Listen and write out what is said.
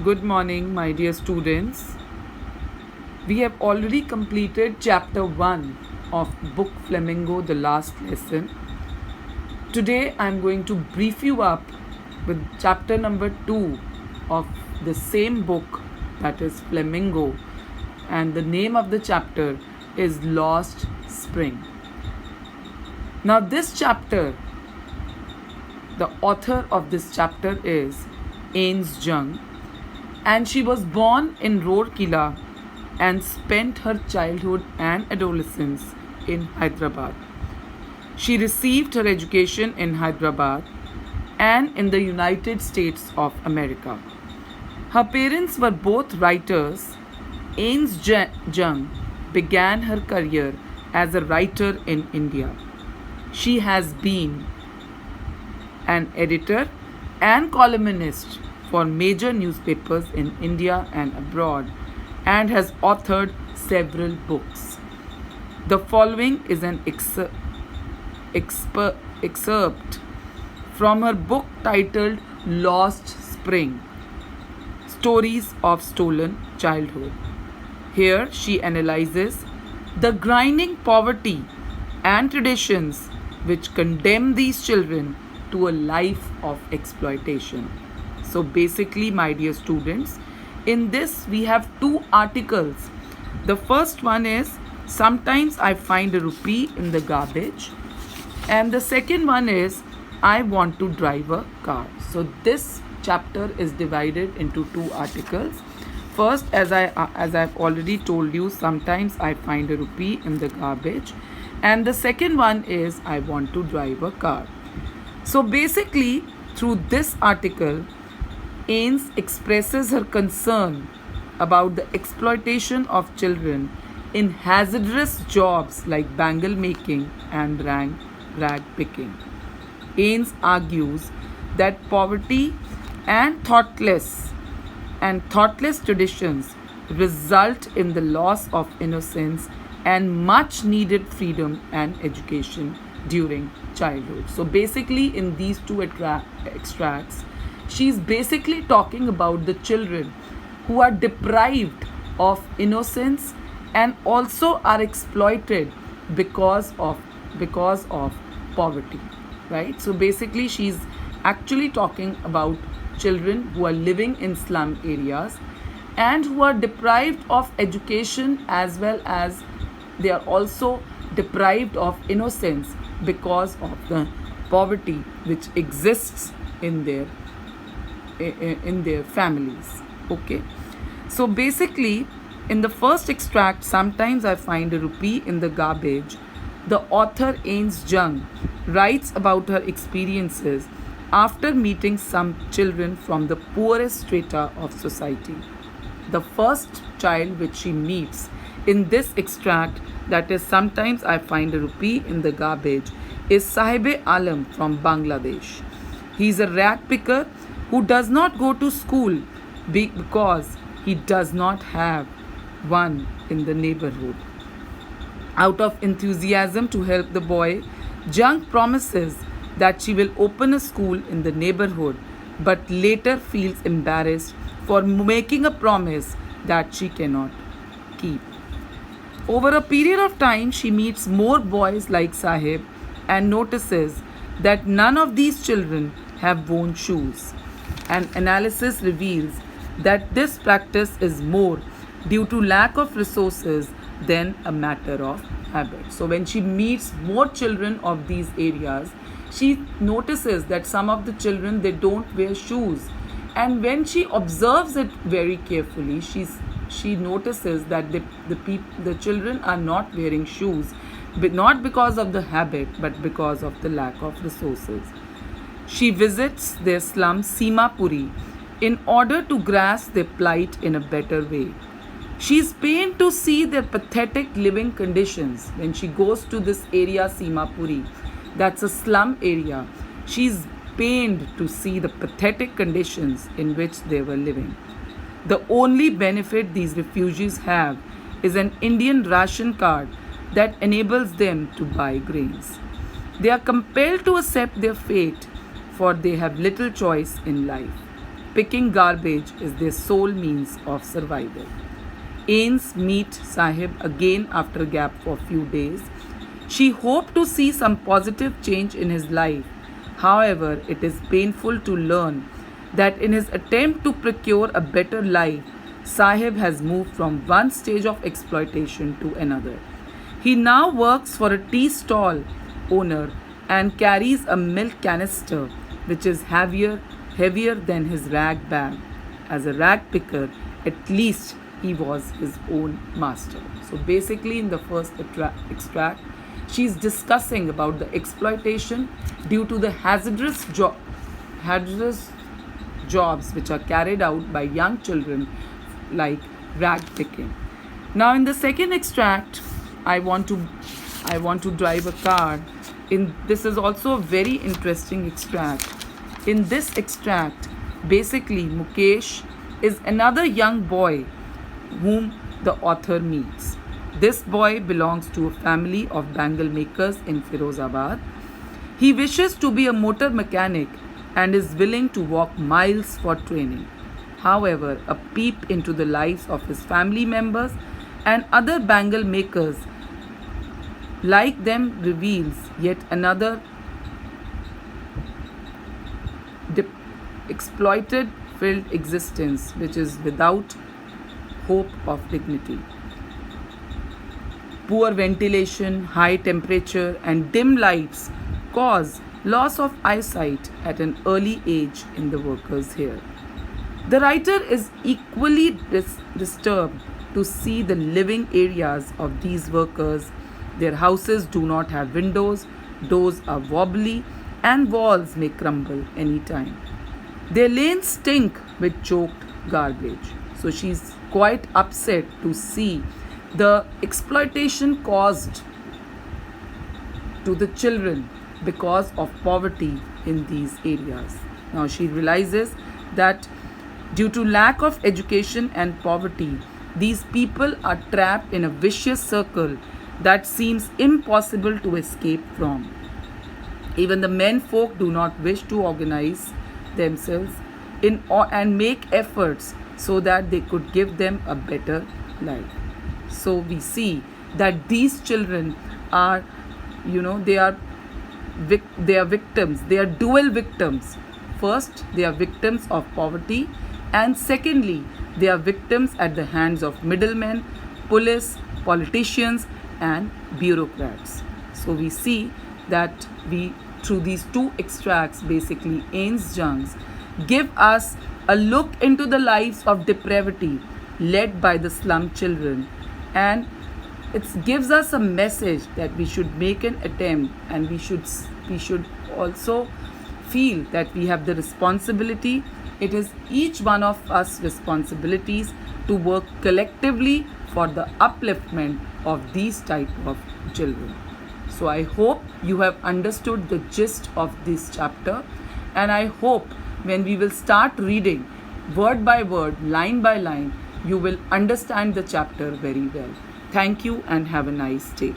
Good morning, my dear students. We have already completed chapter 1 of book Flamingo, the last lesson. Today I am going to brief you up with chapter number 2 of the same book, that is Flamingo, and the name of the chapter is Lost Spring. Now, this chapter, the author of this chapter is XII, and she was born in Rourkela and spent her childhood and adolescence in Hyderabad. She received her education in Hyderabad and in the United States of America. Her parents were both writers. XII began her career as a writer in India. She has been an editor and columnist for major newspapers in India and abroad and has authored several books. The following is an excerpt from her book titled Lost Spring, Stories of Stolen Childhood. Here she analyzes the grinding poverty and traditions which condemn these children to a life of exploitation. So basically, my dear students, in this we have two articles. The first one is sometimes I find a rupee in the garbage, and the second one is I want to drive a car. So this chapter is divided into two articles. First, as I've already told you, sometimes I find a rupee in the garbage, and the second one is I want to drive a car. So basically, through this article, Ains expresses her concern about the exploitation of children in hazardous jobs like bangle making and rag picking. Ains argues that poverty and thoughtless traditions result in the loss of innocence and much needed freedom and education during childhood. So basically, in these two extracts, she's basically talking about the children who are deprived of innocence and also are exploited because of poverty, right? So basically, she's actually talking about children who are living in slum areas and who are deprived of education, as well as they are also deprived of innocence because of the poverty which exists in their families. Okay, so basically, in the first extract, sometimes I find a rupee in the garbage, the author XII writes about her experiences after meeting some children from the poorest strata of society. The first child which she meets in this extract, that is sometimes I find a rupee in the garbage, is Sahib Alam from Bangladesh. He is a rag picker who does not go to school because he does not have one in the neighborhood. Out of enthusiasm to help the boy, Jung promises that she will open a school in the neighborhood, but later feels embarrassed for making a promise that she cannot keep. Over a period of time, she meets more boys like Sahib and notices that none of these children have worn shoes. An analysis reveals that this practice is more due to lack of resources than a matter of habit. So when she meets more children of these areas, she notices that some of the children, they don't wear shoes, and when she observes it very carefully, she notices that the children are not wearing shoes, but not because of the habit, but because of the lack of resources. She visits their slum Simapuri in order to grasp their plight in a better way. She is pained to see their pathetic living conditions. When she goes to this area, Simapuri, that's a slum area, she is pained to see the pathetic conditions in which they were living. The only benefit these refugees have is an Indian ration card that enables them to buy grains. They are compelled to accept their fate, for they have little choice in life. picking garbage is their sole means of survival. Ains meet Sahib again after a gap for a few days. She hoped to see some positive change in his life. However, it is painful to learn that in his attempt to procure a better life, Sahib has moved from one stage of exploitation to another. He now works for a tea stall owner and carries a milk canister which is heavier than his rag bag. As a rag picker, at least he was his own master. So basically, in the first extract, she is discussing about the exploitation due to the hazardous jobs which are carried out by young children like rag picking. Now in the second extract, I want to drive a car. This is also a very interesting extract. In this extract, basically Mukesh is another young boy whom the author meets. This boy belongs to a family of bangle makers in Firozabad. He wishes to be a motor mechanic and is willing to walk miles for training. However, a peep into the lives of his family members and other bangle makers like them reveals yet another exploited filled existence which is without hope of dignity. Poor ventilation, high temperature, and dim lights cause loss of eyesight at an early age in the workers here. The writer is equally disturbed to see the living areas of these workers. Their houses do not have windows, doors are wobbly, and walls may crumble anytime. Their lanes stink with choked garbage. So she's quite upset to see the exploitation caused to the children because of poverty in these areas. Now she realizes that due to lack of education and poverty, these people are trapped in a vicious circle that seems impossible to escape from. Even the men folk do not wish to organize themselves and make efforts so that they could give them a better life. So we see that these children are, they are victims. They are dual victims. First, they are victims of poverty, and secondly, they are victims at the hands of middlemen, police, politicians, and bureaucrats. So we see that through these two extracts, basically Ains Jungs give us a look into the lives of depravity led by the slum children, and it gives us a message that we should make an attempt, and we should also feel that we have the responsibility. It is each one of us responsibilities to work collectively for the upliftment of these type of children. So I hope you have understood the gist of this chapter, and I hope when we will start reading word by word, line by line, you will understand the chapter very well. Thank you and have a nice day.